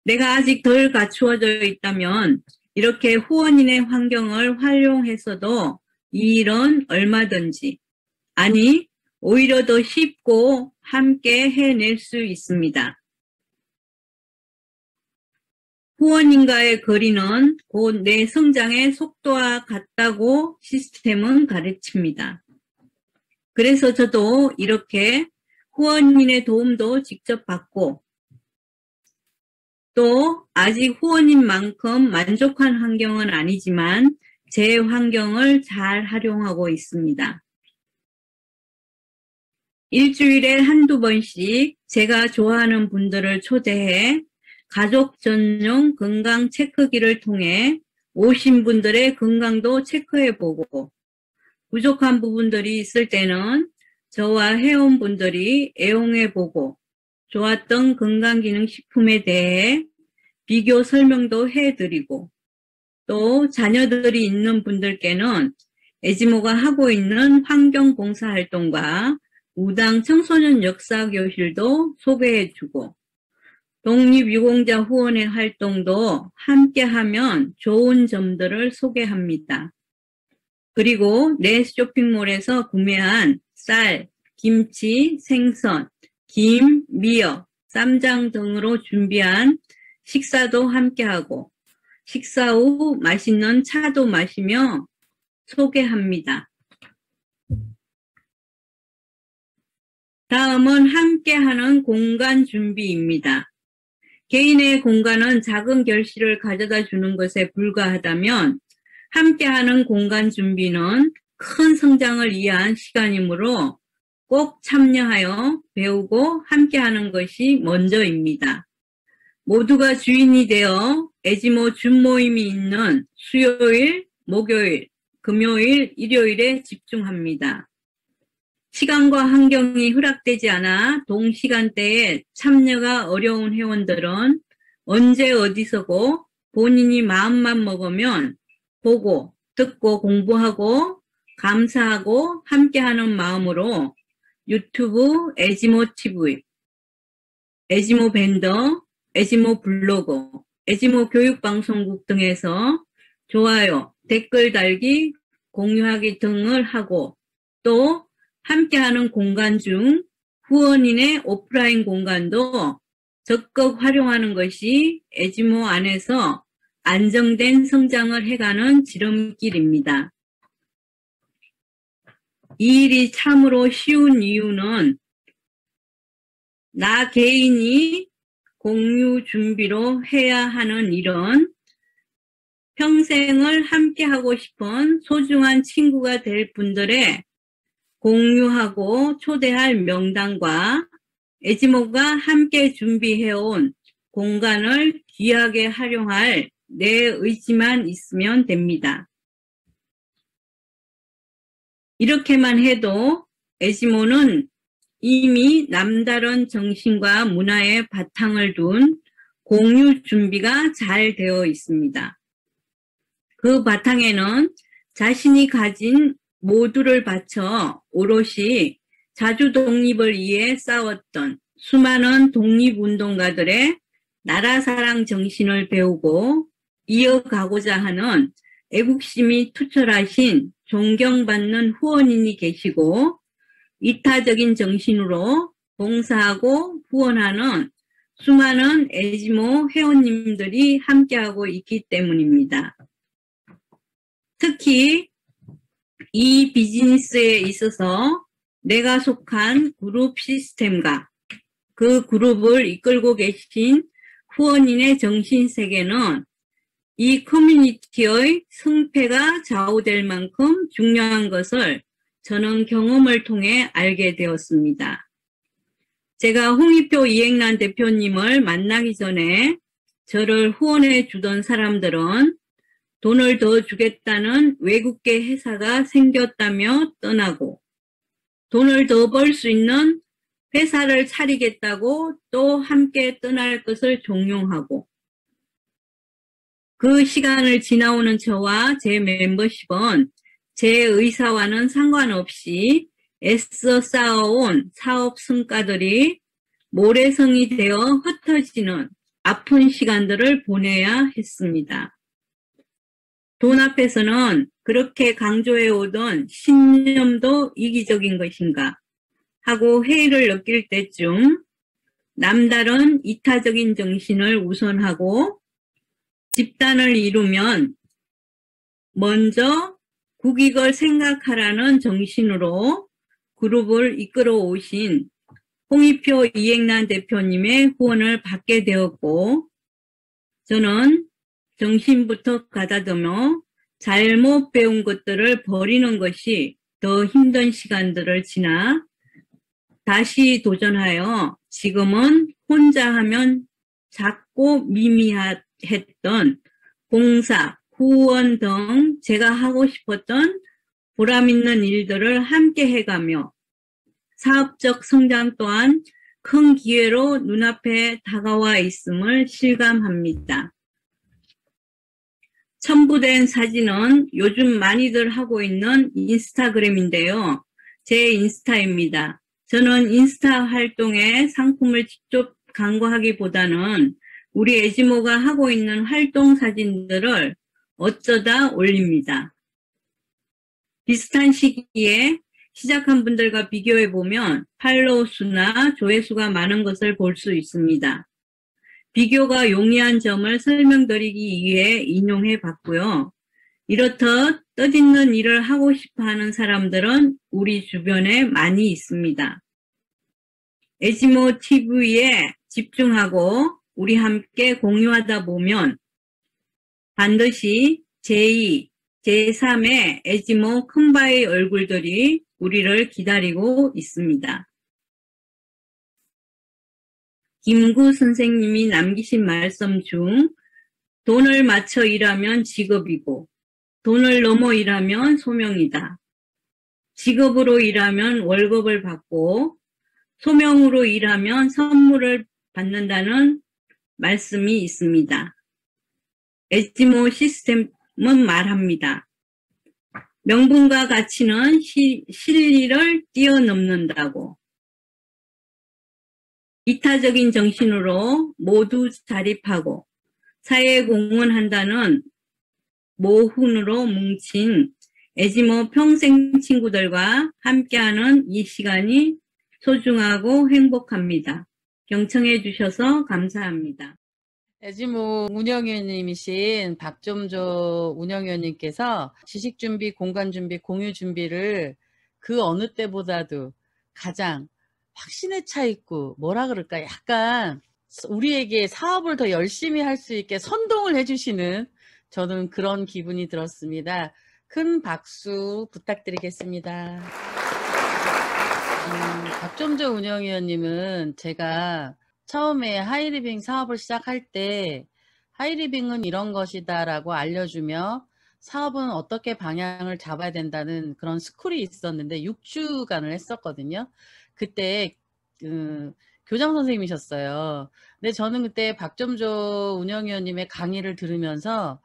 내가 아직 덜 갖추어져 있다면 이렇게 후원인의 환경을 활용해서도 이 일은 얼마든지, 아니 오히려 더 쉽고 함께 해낼 수 있습니다. 후원인과의 거리는 곧 내 성장의 속도와 같다고 시스템은 가르칩니다. 그래서 저도 이렇게 후원인의 도움도 직접 받고 또 아직 후원인만큼 만족한 환경은 아니지만 제 환경을 잘 활용하고 있습니다. 일주일에 한두 번씩 제가 좋아하는 분들을 초대해 가족 전용 건강 체크기를 통해 오신 분들의 건강도 체크해보고 부족한 부분들이 있을 때는 저와 회원분들이 애용해보고 좋았던 건강기능식품에 대해 비교 설명도 해드리고 또 자녀들이 있는 분들께는 에지모가 하고 있는 환경봉사활동과 무당 청소년 역사교실도 소개해주고 독립유공자 후원의 활동도 함께하면 좋은 점들을 소개합니다. 그리고 내 쇼핑몰에서 구매한 쌀, 김치, 생선, 김, 미역, 쌈장 등으로 준비한 식사도 함께하고 식사 후 맛있는 차도 마시며 소개합니다. 다음은 함께하는 공간 준비입니다. 개인의 공간은 작은 결실을 가져다 주는 것에 불과하다면 함께하는 공간 준비는 큰 성장을 위한 시간이므로 꼭 참여하여 배우고 함께하는 것이 먼저입니다. 모두가 주인이 되어 에지모 준모임이 있는 수요일, 목요일, 금요일, 일요일에 집중합니다. 시간과 환경이 허락되지 않아 동시간대에 참여가 어려운 회원들은 언제 어디서고 본인이 마음만 먹으면 보고, 듣고 공부하고 감사하고 함께하는 마음으로 유튜브 에지모 TV, 에지모 밴더, 에지모 블로그, 에지모 교육방송국 등에서 좋아요, 댓글 달기, 공유하기 등을 하고 또 함께하는 공간 중 후원인의 오프라인 공간도 적극 활용하는 것이 에지모 안에서 안정된 성장을 해가는 지름길입니다. 이 일이 참으로 쉬운 이유는 나 개인이 공유 준비로 해야 하는 일은 평생을 함께하고 싶은 소중한 친구가 될 분들의 공유하고 초대할 명단과 에지모가 함께 준비해온 공간을 귀하게 활용할 내 의지만 있으면 됩니다. 이렇게만 해도 에지모는 이미 남다른 정신과 문화의 바탕을 둔 공유 준비가 잘 되어 있습니다. 그 바탕에는 자신이 가진 모두를 바쳐 오롯이 자주 독립을 위해 싸웠던 수많은 독립운동가들의 나라사랑 정신을 배우고 이어가고자 하는 애국심이 투철하신 존경받는 후원인이 계시고 이타적인 정신으로 봉사하고 후원하는 수많은 에지모 회원님들이 함께하고 있기 때문입니다. 특히 이 비즈니스에 있어서 내가 속한 그룹 시스템과 그 그룹을 이끌고 계신 후원인의 정신세계는 이 커뮤니티의 승패가 좌우될 만큼 중요한 것을 저는 경험을 통해 알게 되었습니다. 제가 홍익표 이행란 대표님을 만나기 전에 저를 후원해 주던 사람들은 돈을 더 주겠다는 외국계 회사가 생겼다며 떠나고 돈을 더 벌 수 있는 회사를 차리겠다고 또 함께 떠날 것을 종용하고 그 시간을 지나오는 저와 제 멤버십은 제 의사와는 상관없이 애써 쌓아온 사업 성과들이 모래성이 되어 흩어지는 아픈 시간들을 보내야 했습니다. 돈 앞에서는 그렇게 강조해 오던 신념도 이기적인 것인가 하고 회의를 느낄 때쯤 남다른 이타적인 정신을 우선하고 집단을 이루면 먼저 국익을 생각하라는 정신으로 그룹을 이끌어 오신 홍익표 이행란 대표님의 후원을 받게 되었고 저는 정신부터 가다듬어 잘못 배운 것들을 버리는 것이 더 힘든 시간들을 지나 다시 도전하여 지금은 혼자 하면 작고 미미했던 봉사, 후원 등 제가 하고 싶었던 보람 있는 일들을 함께 해가며 사업적 성장 또한 큰 기회로 눈앞에 다가와 있음을 실감합니다. 첨부된 사진은 요즘 많이들 하고 있는 인스타그램인데요. 제 인스타입니다. 저는 인스타 활동에 상품을 직접 광고하기보다는 우리 에지모가 하고 있는 활동 사진들을 어쩌다 올립니다. 비슷한 시기에 시작한 분들과 비교해보면 팔로우 수나 조회수가 많은 것을 볼 수 있습니다. 비교가 용이한 점을 설명드리기 위해 인용해 봤고요. 이렇듯 뜻있는 일을 하고 싶어 하는 사람들은 우리 주변에 많이 있습니다. 에지모 TV에 집중하고 우리 함께 공유하다 보면 반드시 제2, 제3의 에지모 큰바의 얼굴들이 우리를 기다리고 있습니다. 김구 선생님이 남기신 말씀 중 돈을 맞춰 일하면 직업이고 돈을 넘어 일하면 소명이다. 직업으로 일하면 월급을 받고 소명으로 일하면 선물을 받는다는 말씀이 있습니다. 에지모 시스템은 말합니다. 명분과 가치는 실리를 뛰어넘는다고. 이타적인 정신으로 모두 자립하고 사회에 공헌한다는 모훈으로 뭉친 에지모 평생 친구들과 함께하는 이 시간이 소중하고 행복합니다. 경청해 주셔서 감사합니다. 에지모 운영위원님이신 박점조 운영위원님께서 지식준비, 공간준비, 공유준비를 그 어느 때보다도 가장 확신에 차 있고 뭐라 그럴까 약간 우리에게 사업을 더 열심히 할 수 있게 선동을 해주시는 저는 그런 기분이 들었습니다. 큰 박수 부탁드리겠습니다. 박점조 운영위원님은 제가 처음에 하이리빙 사업을 시작할 때 하이리빙은 이런 것이다 라고 알려주며 사업은 어떻게 방향을 잡아야 된다는 그런 스쿨이 있었는데 6주간을 했었거든요. 그때 교장 선생님이셨어요. 근데 저는 그때 박점조 운영위원님의 강의를 들으면서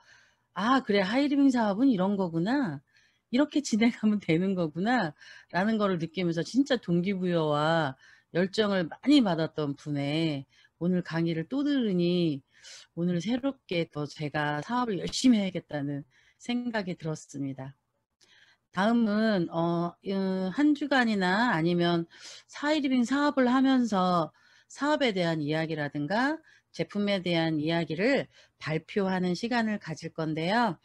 아 그래 하이리빙 사업은 이런 거구나. 이렇게 진행하면 되는 거구나 라는 거를 느끼면서 진짜 동기부여와 열정을 많이 받았던 분의 오늘 강의를 또 들으니 오늘 새롭게 더 제가 사업을 열심히 해야겠다는 생각이 들었습니다. 다음은 한 주간이나 아니면 4일이빙 사업을 하면서 사업에 대한 이야기라든가 제품에 대한 이야기를 발표하는 시간을 가질 건데요.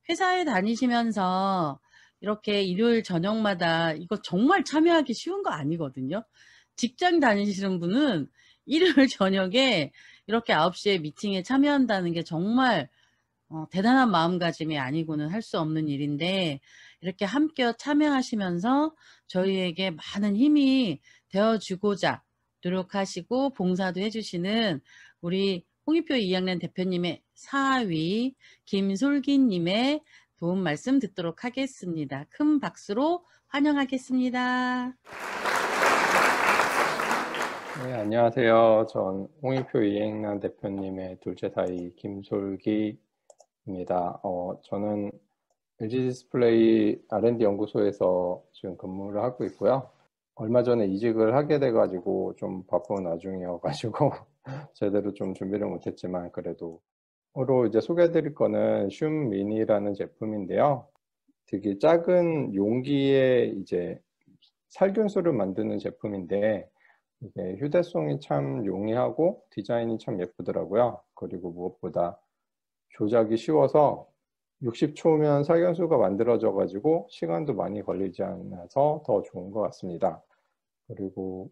회사에 다니시면서 이렇게 일요일 저녁마다 이거 정말 참여하기 쉬운 거 아니거든요. 직장 다니시는 분은 일요일 저녁에 이렇게 9시에 미팅에 참여한다는 게 정말 대단한 마음가짐이 아니고는 할 수 없는 일인데 이렇게 함께 참여하시면서 저희에게 많은 힘이 되어주고자 노력하시고 봉사도 해주시는 우리 홍익표 2학년 대표님의 사위 김솔기님의 도움 말씀 듣도록 하겠습니다. 큰 박수로 환영하겠습니다. 네, 안녕하세요. 전 홍익표 2학년 대표님의 둘째 사위 김솔기입니다. 저는 LG디스플레이 R&D 연구소에서 지금 근무를 하고 있고요. 얼마 전에 이직을 하게 돼가지고 좀 바쁜 와중이어가지고 제대로 좀 준비를 못했지만 그래도 오늘 이제 소개해드릴 거는 슘 미니라는 제품인데요. 되게 작은 용기에 이제 살균수를 만드는 제품인데 이게 휴대성이 참 용이하고 디자인이 참 예쁘더라고요. 그리고 무엇보다 조작이 쉬워서 60초면 살균수가 만들어져 가지고 시간도 많이 걸리지 않아서 더 좋은 것 같습니다. 그리고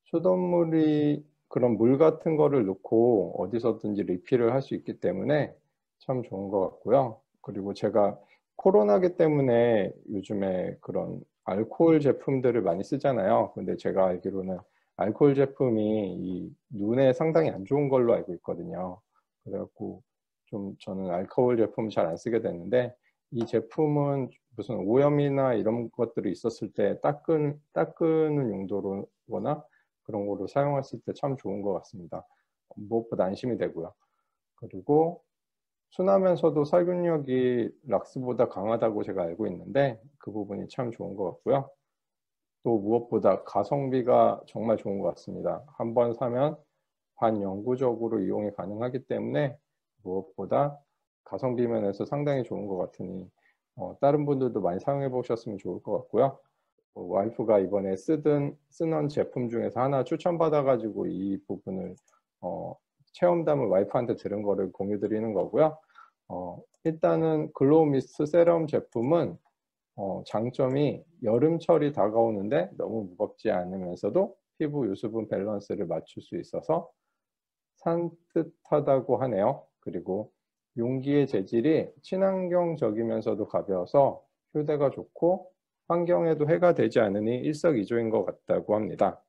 수돗물이 그런 물 같은 거를 넣고 어디서든지 리필을 할 수 있기 때문에 참 좋은 것 같고요. 그리고 제가 코로나기 때문에 요즘에 그런 알코올 제품들을 많이 쓰잖아요. 근데 제가 알기로는 알코올 제품이 이 눈에 상당히 안 좋은 걸로 알고 있거든요. 그래갖고 좀 저는 알코올 제품 잘 안 쓰게 됐는데 이 제품은 무슨 오염이나 이런 것들이 있었을 때 닦는 용도로거나 그런 거로 사용했을 때 참 좋은 것 같습니다. 무엇보다 안심이 되고요. 그리고 순하면서도 살균력이 락스보다 강하다고 제가 알고 있는데 그 부분이 참 좋은 것 같고요. 또 무엇보다 가성비가 정말 좋은 것 같습니다. 한번 사면 반영구적으로 이용이 가능하기 때문에 무엇보다 가성비 면에서 상당히 좋은 것 같으니 다른 분들도 많이 사용해 보셨으면 좋을 것 같고요. 와이프가 이번에 쓰는 제품 중에서 하나 추천받아 가지고 이 부분을 체험담을 와이프한테 들은 거를 공유 드리는 거고요. 일단은 글로우 미스트 세럼 제품은 장점이 여름철이 다가오는데 너무 무겁지 않으면서도 피부 유수분 밸런스를 맞출 수 있어서 산뜻하다고 하네요. 그리고 용기의 재질이 친환경적이면서도 가벼워서 휴대가 좋고 환경에도 해가 되지 않으니 일석이조인 것 같다고 합니다.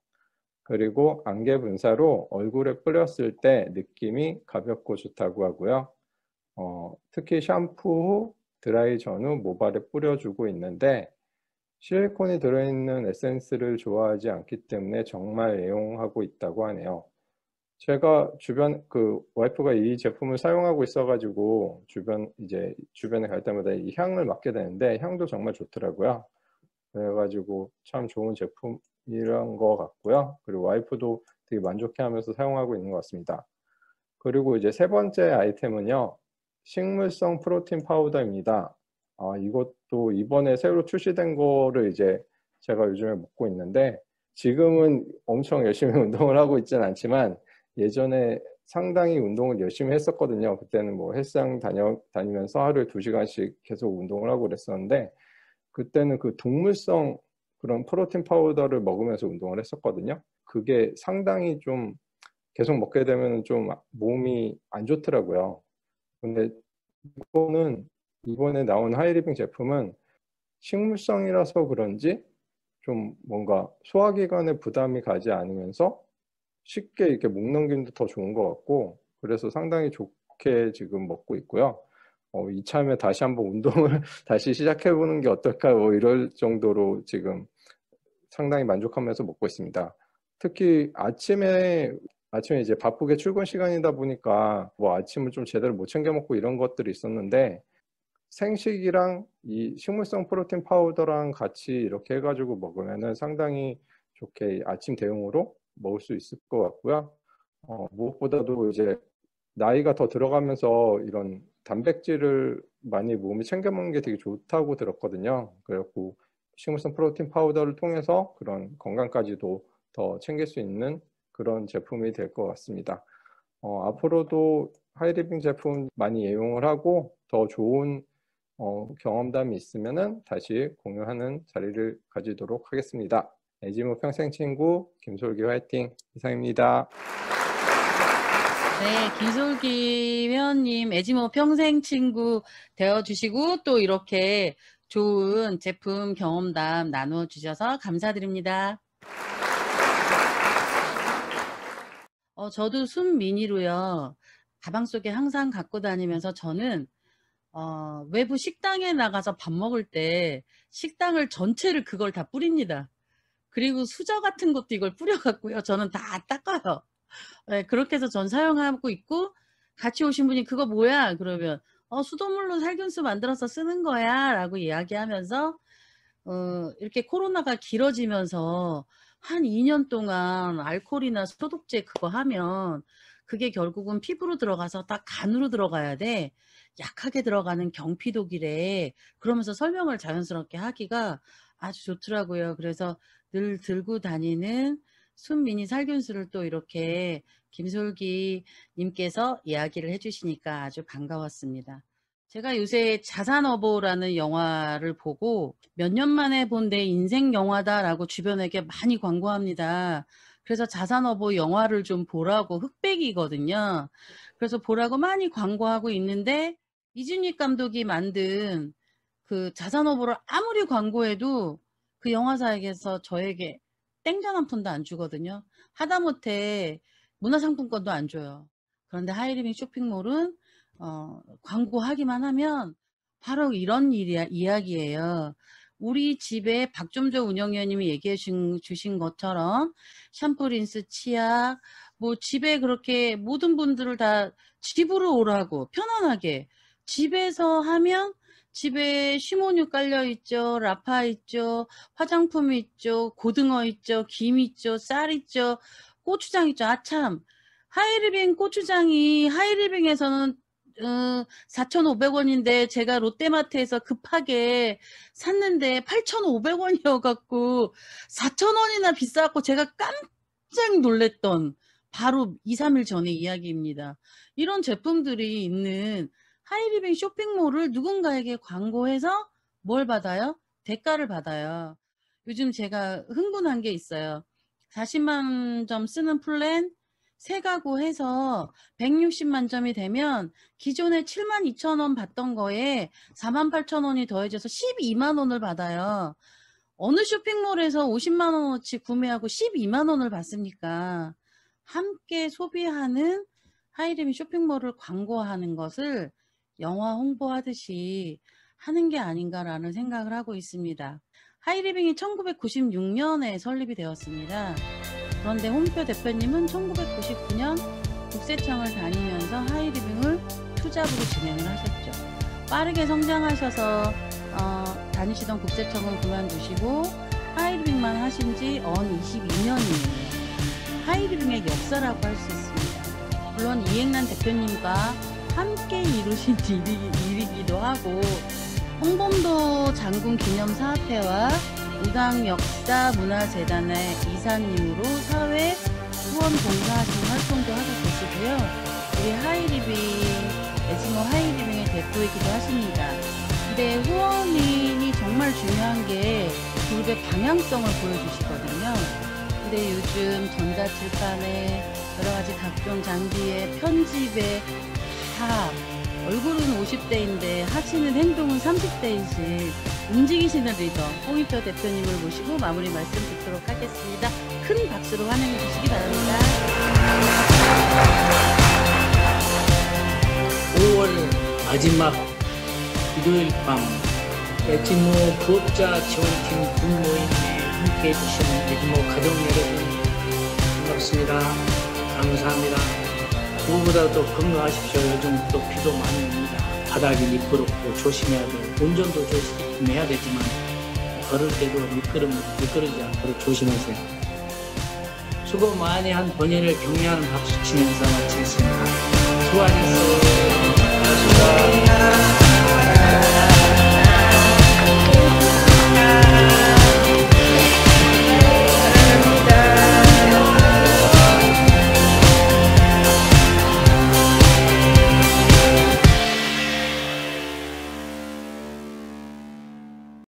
그리고 안개 분사로 얼굴에 뿌렸을 때 느낌이 가볍고 좋다고 하고요. 특히 샴푸 후, 드라이 전후 모발에 뿌려주고 있는데 실리콘이 들어있는 에센스를 좋아하지 않기 때문에 정말 애용하고 있다고 하네요. 제가 와이프가 이 제품을 사용하고 있어가지고 주변에 갈 때마다 이 향을 맡게 되는데 향도 정말 좋더라고요. 그래가지고 참 좋은 제품이란 것 같고요. 그리고 와이프도 되게 만족해하면서 사용하고 있는 것 같습니다. 그리고 이제 세 번째 아이템은요, 식물성 프로틴 파우더입니다. 이것도 이번에 새로 출시된 거를 이제 제가 요즘에 먹고 있는데, 지금은 엄청 열심히 운동을 하고 있지는 않지만 예전에 상당히 운동을 열심히 했었거든요. 그때는 뭐 헬스장 다니면서 하루에 2시간씩 계속 운동을 하고 그랬었는데, 그때는 그 동물성 그런 프로틴 파우더를 먹으면서 운동을 했었거든요. 그게 상당히 좀 계속 먹게 되면 좀 몸이 안 좋더라고요. 근데 이번에 나온 하이리빙 제품은 식물성이라서 그런지 좀 뭔가 소화기관에 부담이 가지 않으면서 쉽게 이렇게 목 넘김도 더 좋은 것 같고, 그래서 상당히 좋게 지금 먹고 있고요. 이참에 다시 한번 운동을 다시 시작해보는 게 어떨까, 이럴 정도로 지금 상당히 만족하면서 먹고 있습니다. 특히 아침에 이제 바쁘게 출근 시간이다 보니까 뭐 아침을 좀 제대로 못 챙겨 먹고 이런 것들이 있었는데, 생식이랑 이 식물성 프로틴 파우더랑 같이 이렇게 해가지고 먹으면은 상당히 좋게 아침 대용으로 먹을 수 있을 것 같고요. 무엇보다도 이제 나이가 더 들어가면서 이런 단백질을 많이 몸이 챙겨 먹는 게 되게 좋다고 들었거든요. 그래갖고 식물성 프로틴 파우더를 통해서 그런 건강까지도 더 챙길 수 있는 그런 제품이 될 것 같습니다. 앞으로도 하이리빙 제품 많이 애용을 하고 더 좋은 경험담이 있으면은 다시 공유하는 자리를 가지도록 하겠습니다. 에지모 평생 친구 김솔기 화이팅! 이상입니다. 네, 김솔기 회원님 에지모 평생 친구 되어주시고 또 이렇게 좋은 제품 경험담 나눠주셔서 감사드립니다. 저도 순미니로요. 가방 속에 항상 갖고 다니면서 저는 외부 식당에 나가서 밥 먹을 때 식당을 전체를 그걸 다 뿌립니다. 그리고 수저 같은 것도 이걸 뿌려갖고요. 저는 다 닦아요. 네, 그렇게 해서 전 사용하고 있고, 같이 오신 분이 그거 뭐야? 그러면 수돗물로 살균수 만들어서 쓰는 거야 라고 이야기하면서 이렇게 코로나가 길어지면서 한 2년 동안 알코올이나 소독제 그거 하면 그게 결국은 피부로 들어가서 딱 간으로 들어가야 돼. 약하게 들어가는 경피독이래. 그러면서 설명을 자연스럽게 하기가 아주 좋더라고요. 그래서 늘 들고 다니는 순미니 살균수를 또 이렇게 김솔기 님께서 이야기를 해주시니까 아주 반가웠습니다. 제가 요새 자산어보라는 영화를 보고 몇 년 만에 본 내 인생 영화다라고 주변에게 많이 광고합니다. 그래서 자산어보 영화를 좀 보라고, 흑백이거든요. 그래서 보라고 많이 광고하고 있는데 이준익 감독이 만든 그 자산어보를 아무리 광고해도 그 영화사에게서 저에게 땡전 한 푼도 안 주거든요. 하다못해 문화상품권도 안 줘요. 그런데 하이리빙 쇼핑몰은 광고하기만 하면 바로 이런 이야기예요. 우리 집에 박좀조 운영위원님이 얘기해 주신 것처럼 샴푸, 린스, 치약, 뭐 집에 그렇게 모든 분들을 다 집으로 오라고 편안하게 집에서 하면 집에 쉬모뉴 깔려 있죠, 라파 있죠, 화장품 있죠, 고등어 있죠, 김 있죠, 쌀 있죠, 고추장 있죠. 아참, 하이리빙 고추장이 하이리빙에서는 4,500원인데 제가 롯데마트에서 급하게 샀는데 8,500원이어갖고 4,000원이나 비싸갖고 제가 깜짝 놀랬던 바로 2, 3일 전의 이야기입니다. 이런 제품들이 있는 하이리빙 쇼핑몰을 누군가에게 광고해서 뭘 받아요? 대가를 받아요. 요즘 제가 흥분한 게 있어요. 40만 점 쓰는 플랜 3가구 해서 160만 점이 되면 기존에 72,000원 받던 거에 48,000원이 더해져서 12만 원을 받아요. 어느 쇼핑몰에서 50만 원어치 구매하고 12만 원을 받습니까? 함께 소비하는 하이리빙 쇼핑몰을 광고하는 것을 영화 홍보하듯이 하는 게 아닌가라는 생각을 하고 있습니다. 하이리빙이 1996년에 설립이 되었습니다. 그런데 홍표 대표님은 1999년 국세청을 다니면서 하이리빙을 투잡으로 진행을 하셨죠. 빠르게 성장하셔서 다니시던 국세청은 그만두시고 하이리빙만 하신 지 언 22년이에요. 하이리빙의 역사라고 할 수 있습니다. 물론 이행란 대표님과 함께 이루신 일이기도 하고 홍범도 장군 기념사업회와 의강역사문화재단의 이사님으로 사회 후원 봉사하시는 활동도 하고 계시고요. 우리 하이리빙, 에스모 하이리빙의 대표이기도 하십니다. 근데 후원인이 정말 중요한 게 그룹의 방향성을 보여주시거든요. 근데 요즘 전자칠판에 여러가지 각종 장비에 편집에 다 얼굴은 50대인데 하시는 행동은 30대이신 움직이시는 리더 홍익표 대표님을 모시고 마무리 말씀 듣도록 하겠습니다. 큰 박수로 환영해 주시기 바랍니다. 5월 마지막 일요일 밤 에지모 부업자 지원팀 군모임에 함께해 주신 에지모 가족 여러분 반갑습니다. 감사합니다. 누구보다도 건강하십시오. 요즘 또 비도 많이 옵니다. 바닥이 미끄럽고 조심해야 돼요. 운전도 조심해야 되지만 걸을 때도 미끄러지 않도록 조심하세요. 수고 많이 한 본인을 격려하는 박수 치면서 마치겠습니다. 수고하셨어요.